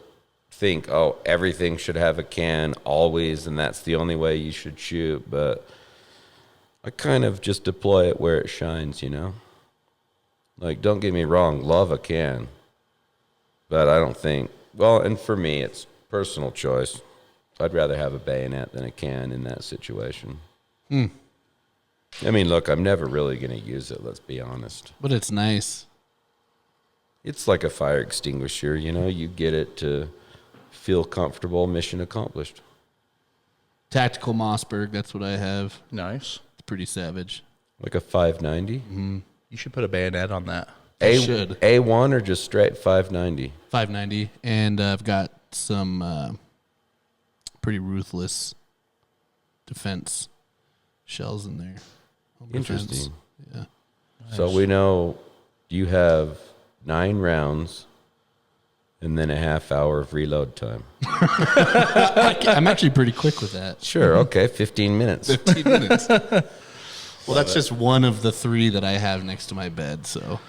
think, oh, everything should have a can always, and that's the only way you should shoot. But I kind of just deploy it where it shines, you know? Like, don't get me wrong, love a can. But I don't think, well, and for me, it's personal choice. I'd rather have a bayonet than a can in that situation. I mean, look, I'm never really going to use it, let's be honest. But it's nice. It's like a fire extinguisher, you know? You get it to feel comfortable, mission accomplished. Tactical Mossberg, that's what I have. Nice. It's pretty savage. Like a 590? You should put a bayonet on that. Should. A1 or just straight 590? 590. And I've got some pretty ruthless defense shells in there. Home defense. Interesting. Yeah. So we know you have 9 rounds and then a half hour of reload time. I'm actually pretty quick with that. Sure, okay, 15 minutes. 15 minutes. Well, that's just one of the 3 that I have next to my bed, so.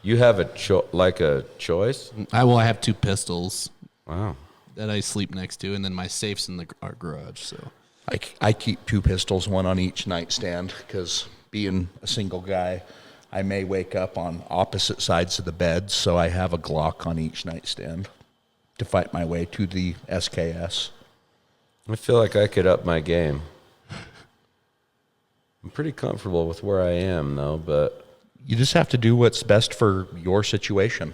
You have a choice? I have 2 pistols. Wow. That I sleep next to, and then my safe's in our garage, so. I keep 2 pistols, one on each nightstand, because being a single guy, I may wake up on opposite sides of the bed, so I have a Glock on each nightstand to fight my way to the SKS. I feel like I could up my game. I'm pretty comfortable with where I am, though, but... You just have to do what's best for your situation.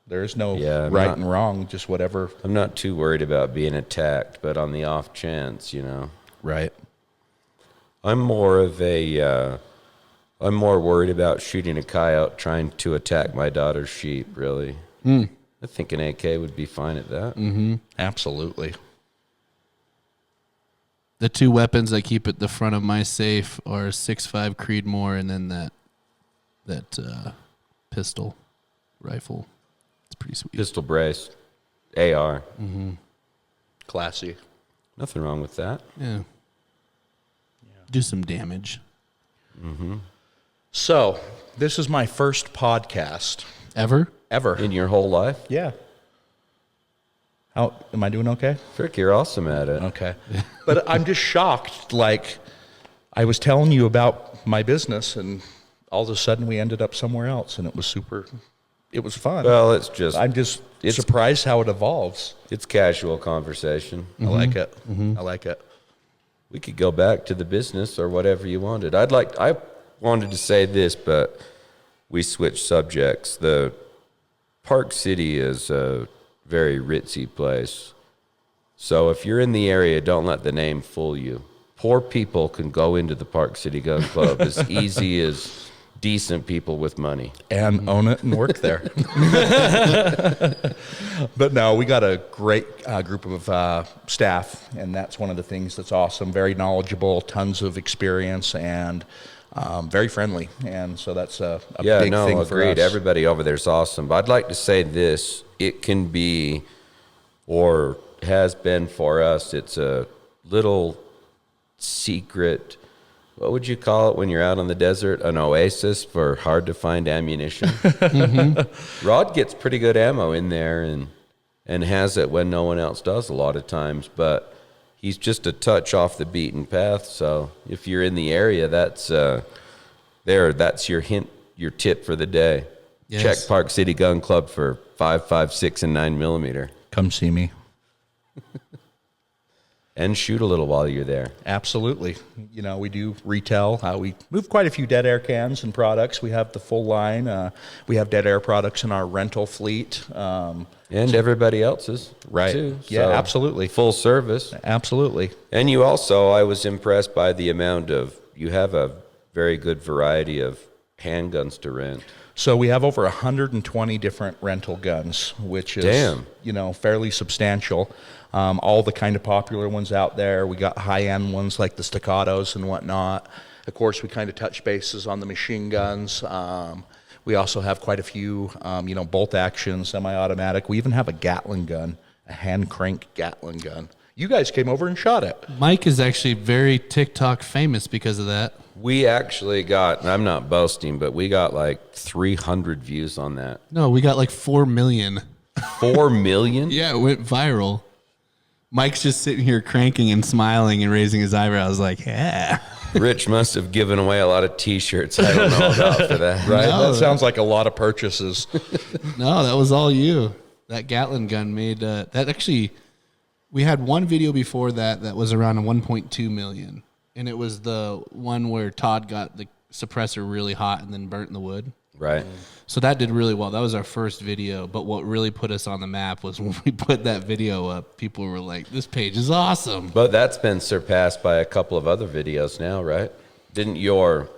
There is no and wrong, just whatever. I'm not too worried about being attacked, but on the off chance, you know. Right. I'm more worried about shooting a coyote trying to attack my daughter's sheep, really. I think an AK would be fine at that. Mm-hmm. Absolutely. The 2 weapons I keep at the front of my safe are 6.5 Creedmoor and then that pistol rifle. It's pretty sweet. Pistol brace, AR. Classy. Nothing wrong with that. Yeah. Do some damage. So, this is my first podcast. Ever? In your whole life? Yeah. How am I doing okay? Frick, you're awesome at it. Okay. But I'm just shocked. Like, I was telling you about my business, and all of a sudden we ended up somewhere else, and it was fun. Well, I'm just surprised how it evolves. It's casual conversation. I like it. I like it. We could go back to the business or whatever you wanted. I wanted to say this, but we switched subjects. The Park City is a very ritzy place. So if you're in the area, don't let the name fool you. Poor people can go into the Park City Gun Club as easy as decent people with money. And own it and work there. But no, we got a great group of staff, and that's one of the things that's awesome. Very knowledgeable, tons of experience, and very friendly. And so that's a big thing for agreed. us. Everybody over there is awesome. But I'd like to say this. It can be, or has been for us, it's a little secret, what would you call it when you're out on the desert? An oasis for hard to find ammunition. Mm-hmm. Rod gets pretty good ammo in there and has it when no one else does a lot of times, but he's just a touch off the beaten path. So if you're in the area, that's that's your hint, your tip for the day. Yes. Check Park City Gun Club for 5.56 and 9mm. Come see me. And shoot a little while you're there. Absolutely. You know, we do retail. We move quite a few dead air cans and products. We have the full line. We have dead air products in our rental fleet. And everybody else's. Right. Too. Yeah, So, absolutely. Full service. Absolutely. And you also, I was impressed by the amount of, you have a very good variety of handguns to rent. So we have over 120 different rental guns, which is, fairly substantial. All the kind of popular ones out there. We got high-end ones like the Staccatos and whatnot. Of course, we kind of touch bases on the machine guns. We also have quite a few, bolt action, semi-automatic. We even have a Gatling gun, a hand-crank Gatling gun. You guys came over and shot it. Mike is actually very TikTok famous because of that. We actually got, and I'm not boasting, but we got like 300 views on that. No, we got like 4 million. 4 million? Yeah, it went viral. Mike's just sitting here cranking and smiling and raising his eyebrows like, yeah. Rich must have given away a lot of T-shirts I don't know about for that. Right? No, that sounds like a lot of purchases. No, that was all you. That Gatling gun made, that actually, we had one video before that was around 1.2 million. And it was the one where Todd got the suppressor really hot and then burnt in the wood. Right. So that did really well. That was our first video. But what really put us on the map was when we put that video up, people were like, this page is awesome. But that's been surpassed by a couple of other videos now, right? Didn't your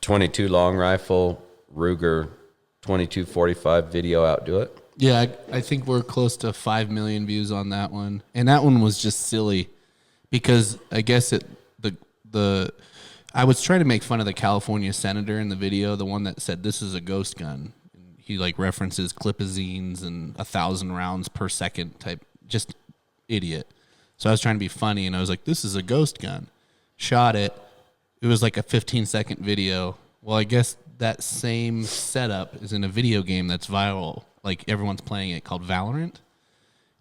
22 long rifle Ruger 2245 video outdo it? Yeah, I think we're close to 5 million views on that one. And that one was just silly because I guess I was trying to make fun of the California senator in the video, the one that said this is a ghost gun. He like references clipazines and 1,000 rounds per second type, just idiot. So I was trying to be funny and I was like, this is a ghost gun. Shot it. It was like a 15-second video. Well, I guess that same setup is in a video game that's viral. Like everyone's playing it called Valorant.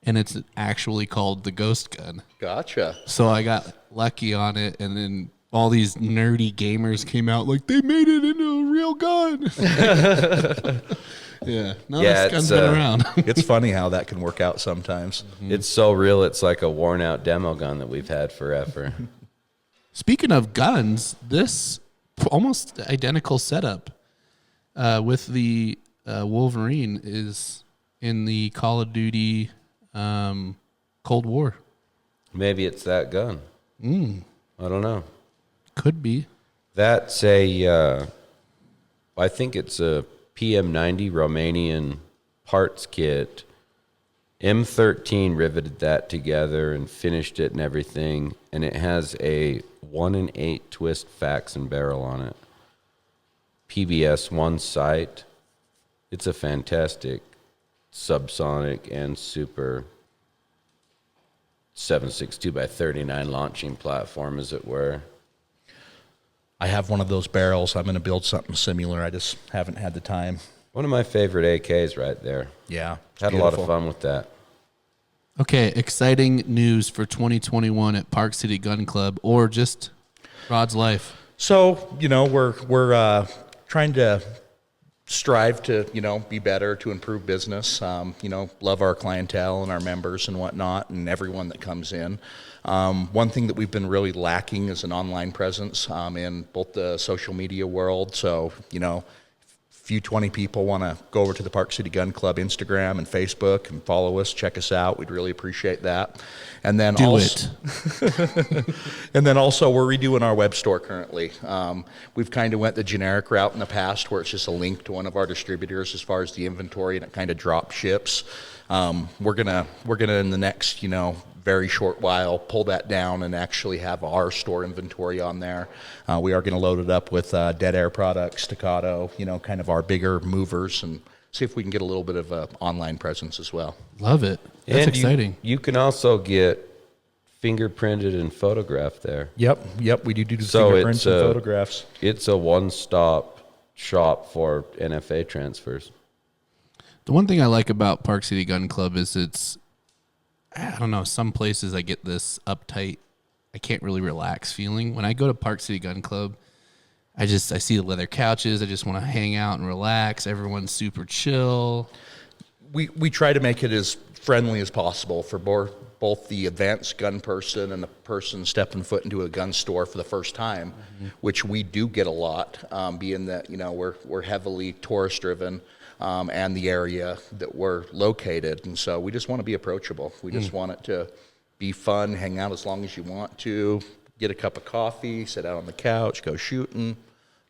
And it's actually called the ghost gun. Gotcha. So I got lucky on it, and then all these nerdy gamers came out like, they made it into a real gun. This gun's been around. It's funny how that can work out sometimes. Mm-hmm. It's so real, it's like a worn-out demo gun that we've had forever. Speaking of guns, this almost identical setup with the Wolverine is in the Call of Duty Cold War. Maybe it's that gun. I don't know. Could be. That's I think it's a PM90 Romanian parts kit. M13 riveted that together and finished it and everything. And it has a 1-in-8 twist fax and barrel on it. PBS 1 sight. It's a fantastic subsonic and super 7.62x39 launching platform, as it were. I have one of those barrels. I'm going to build something similar. I just haven't had the time. One of my favorite AKs right there. Yeah. Had a lot of fun with that. Okay, exciting news for 2021 at Park City Gun Club or just Rod's life. So, we're trying to strive to, be better, to improve business, love our clientele and our members and whatnot and everyone that comes in. One thing that we've been really lacking is an online presence in both the social media world. So, few 20 people want to go over to the Park City Gun Club Instagram and Facebook and follow us, check us out, we'd really appreciate that. And then Do also, and then also we're redoing our web store currently. We've kind of went the generic route in the past where it's just a link to one of our distributors as far as the inventory, and it kind of drop ships. We're gonna in the next, very short while pull that down and actually have our store inventory on there. We are going to load it up with Dead Air products, Staccato, kind of our bigger movers, and see if we can get a little bit of an online presence as well. Love it. That's exciting. You can also get fingerprinted and photographed there. Yep. We do So fingerprints and photographs. It's a one-stop shop for NFA transfers. The one thing I like about Park City Gun Club is I don't know, some places I get this uptight, I can't really relax feeling. When I go to Park City Gun Club, I see the leather couches. I just want to hang out and relax. Everyone's super chill. We try to make it as friendly as possible for both the advanced gun person and the person stepping foot into a gun store for the first time, which we do get a lot, being that we're heavily tourist driven, and the area that we're located, and so we just want to be approachable. We just want it to be fun, hang out as long as you want to, get a cup of coffee, sit out on the couch, go shooting,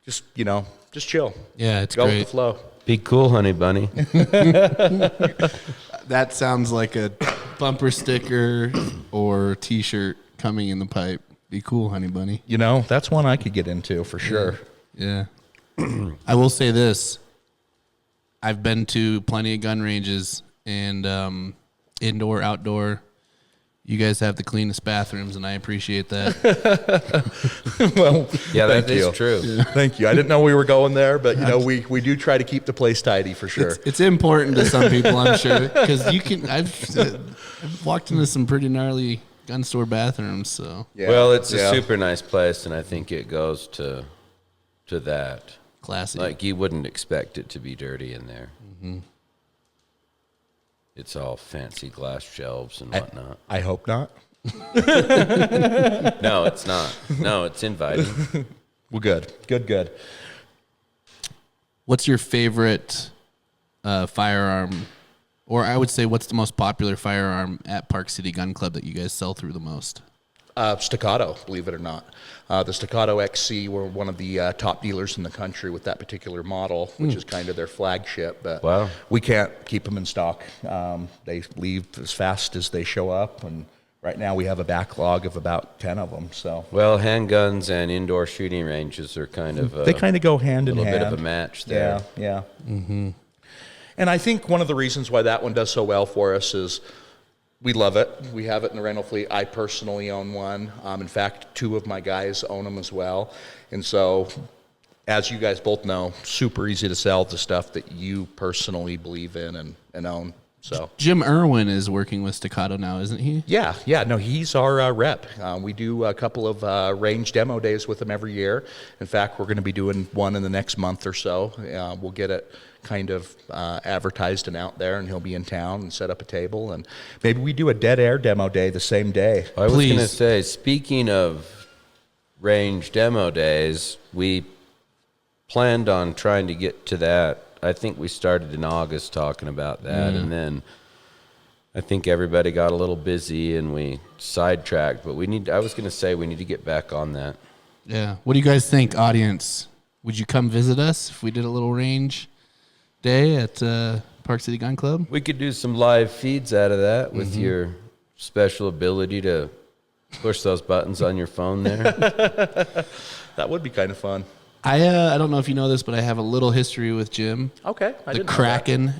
just chill. Yeah, it's go great. with the flow. Be cool, honey bunny. That sounds like a bumper sticker or T-shirt coming in the pipe. Be cool, honey bunny. That's one I could get into for sure. Yeah. I will say this. I've been to plenty of gun ranges and indoor, outdoor. You guys have the cleanest bathrooms, and I appreciate that. Well, Yeah, that thank is you. true. Yeah. Thank you. I didn't know we were going there, but we do try to keep the place tidy for sure. It's important to some people, I'm sure, because I've walked into some pretty gnarly gun store bathrooms. So Yeah. Well, it's a Yeah. super nice place, and I think it goes to that. classy. Like, you wouldn't expect it to be dirty in there. Mm-hmm. It's all fancy glass shelves and whatnot. I hope not. No, it's not. No, it's inviting. Well, good. What's your favorite firearm, or I would say, what's the most popular firearm at Park City Gun Club that you guys sell through the most? Staccato, believe it or not. The Staccato XC, we're one of the top dealers in the country with that particular model, which is kind of their flagship. But Wow. we can't keep them in stock. They leave as fast as they show up, and right now we have a backlog of about 10 of them. So Well, handguns and indoor shooting ranges are kind of they kind of go hand a in little hand. bit of a match there. Yeah. Mm-hmm. And I think one of the reasons why that one does so well for us is we love it. We have it in the rental fleet. I personally own one. In fact, 2 of my guys own them as well. And so, as you guys both know, super easy to sell the stuff that you personally believe in and own. So Jim Irwin is working with Staccato now, isn't he? yeah. No, he's our rep. We do a couple of range demo days with him every year. In fact, we're going to be doing one in the next month or so. We'll get it kind of advertised and out there, and he'll be in town and set up a table, and maybe we do a Dead Air demo day the same day. I was going to Please. say, speaking of range demo days, we planned on trying to get to that. I think we started in August talking about that, and then I think everybody got a little busy and we sidetracked. But I was going to say we need to get back on that. Yeah. What do you guys think, audience? Would you come visit us if we did a little range day at Park City Gun Club? We could do some live feeds out of that with your special ability to push those buttons on your phone there. That would be kind of fun. I don't know if you know this, but I have a little history with Jim. Okay. The Kraken,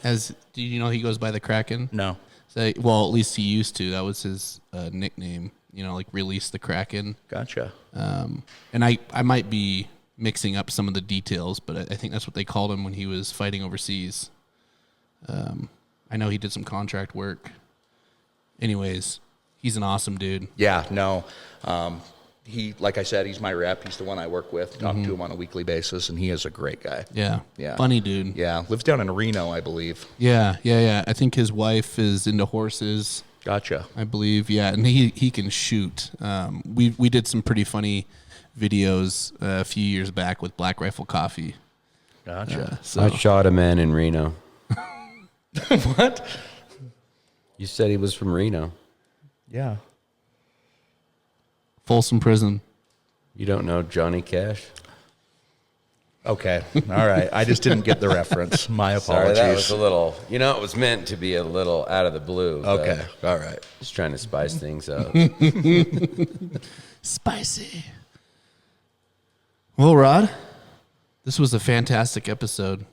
do you know he goes by the Kraken? No. So, well, at least he used to. That was his nickname. Like release the Kraken. Gotcha. And I might be mixing up some of the details, but I think that's what they called him when he was fighting overseas. I know he did some contract work. Anyways, he's an awesome dude. Yeah, no. He, like I said, he's my rep. He's the one I work with, talk to him on a weekly basis, and he is a great guy. Yeah. Yeah. Funny dude. Yeah, lives down in Reno, I believe. Yeah. I think his wife is into horses, Gotcha. I believe. Yeah, and he can shoot. We did some pretty funny videos a few years back with Black Rifle Coffee. Gotcha. So I shot a man in Reno. What? You said he was from Reno. Yeah. Folsom Prison. You don't know Johnny Cash? Okay. All right. I just didn't get the reference. My Sorry, apologies. that was a little, it was meant to be a little out of the blue. but Okay. All right. Just trying to spice things up. Spicy. Well, Rod, this was a fantastic episode.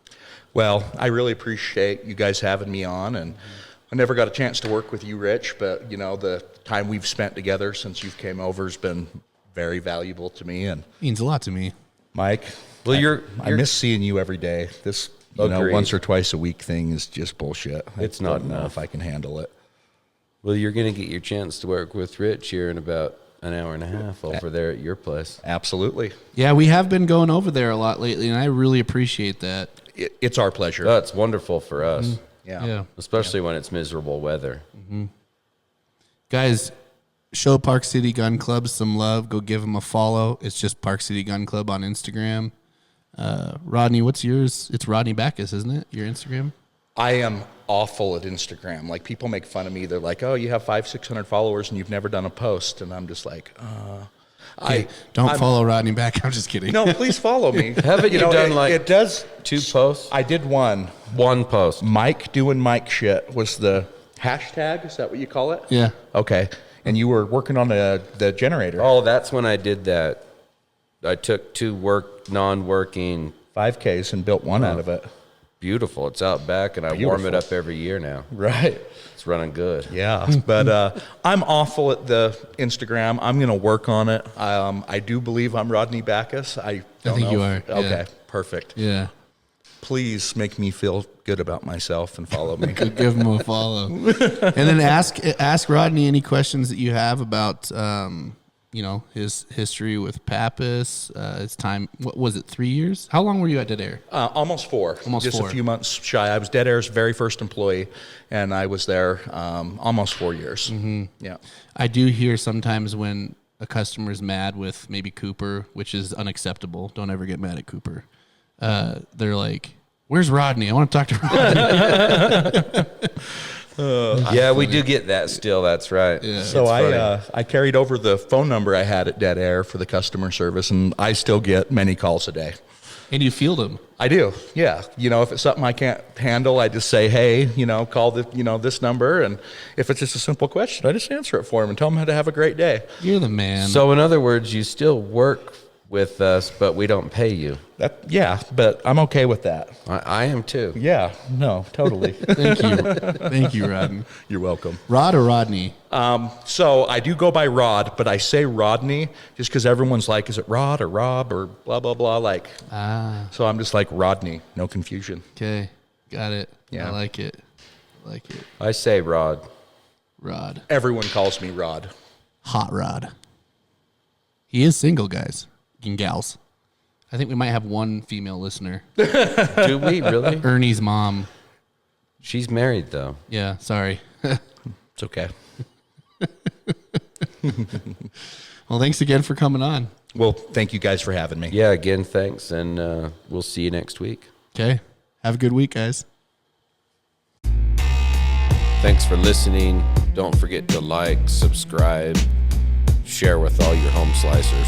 Well, I really appreciate you guys having me on, and I never got a chance to work with you, Rich, but the time we've spent together since you've came over has been very valuable to me. And Means a lot to me. Mike, Well, I miss seeing you every day. This Agreed. once or twice a week thing is just bullshit. It's I not don't know enough. if I can handle it. Well, you're going to get your chance to work with Rich here in about an hour and a half over there at your place. Absolutely. Yeah, we have been going over there a lot lately, and I really appreciate that. It's our pleasure. That's wonderful for us, Yeah. especially when it's miserable weather. Guys, show Park City Gun Club some love. Go give them a follow. It's just Park City Gun Club on Instagram. Rodney, what's yours? It's Rodney Backus, isn't it? Your Instagram? I am awful at Instagram. Like, people make fun of me. They're like, "Oh, you have 500-600 followers and you've never done a post." And I'm just like, Don't follow Rodney back. I'm just kidding. No, please follow me. Haven't you done, it does. 2 posts? I did one. One post. Mike doing Mike shit was the hashtag. Is that what you call it? Yeah. Okay. And you were working on the generator. Oh, that's when I did that. I took 2 non-working. 5Ks and built one out of it. Beautiful. It's out back, and I warm it up every year now. Right. It's running good. Yeah. But I'm awful at the Instagram. I'm going to work on it. I do believe I'm Rodney Backus. I think know you if- are, Okay. yeah. Perfect. Yeah. Please make me feel good about myself and follow me. Give him a follow. And then ask Rodney any questions that you have about, his history with Pappas, his time. What was it, 3 years? How long were you at Dead Air? Almost 4. Almost just 4. a few months shy. I was Dead Air's very first employee, and I was there almost 4 years. Mm-hmm. Yeah. I do hear sometimes when a customer's mad with maybe Cooper, which is unacceptable. Don't ever get mad at Cooper. They're like, "Where's Rodney? I want to talk to Rodney." Yeah, we do get that still. That's right. Yeah. So It's funny. I carried over the phone number I had at Dead Air for the customer service, and I still get many calls a day. And you field them. I do, yeah. If it's something I can't handle, I just say, "Hey, call this number," and if it's just a simple question, I just answer it for them and tell them how to have a great day. You're the man. So, in other words, you still work with us, but we don't pay you. But I'm okay with that. I am too. Yeah, no, totally. Thank you, Rodney. You're welcome. Rod or Rodney? So I do go by Rod, but I say Rodney just because everyone's like, "Is it Rod or Rob or blah blah blah?" So I'm just like Rodney, no confusion. Okay, got it. Yeah. I like it. I say Rod. Rod. Everyone calls me Rod. Hot Rod. He is single, guys and gals. I think we might have one female listener. Do we really? Ernie's mom. She's married though. Yeah, sorry. It's okay. Well, thanks again for coming on. Well, thank you guys for having me. Yeah. Again, thanks, and we'll see you next week. Okay. Have a good week, guys. Thanks for listening. Don't forget to like, subscribe, share with all your home slicers.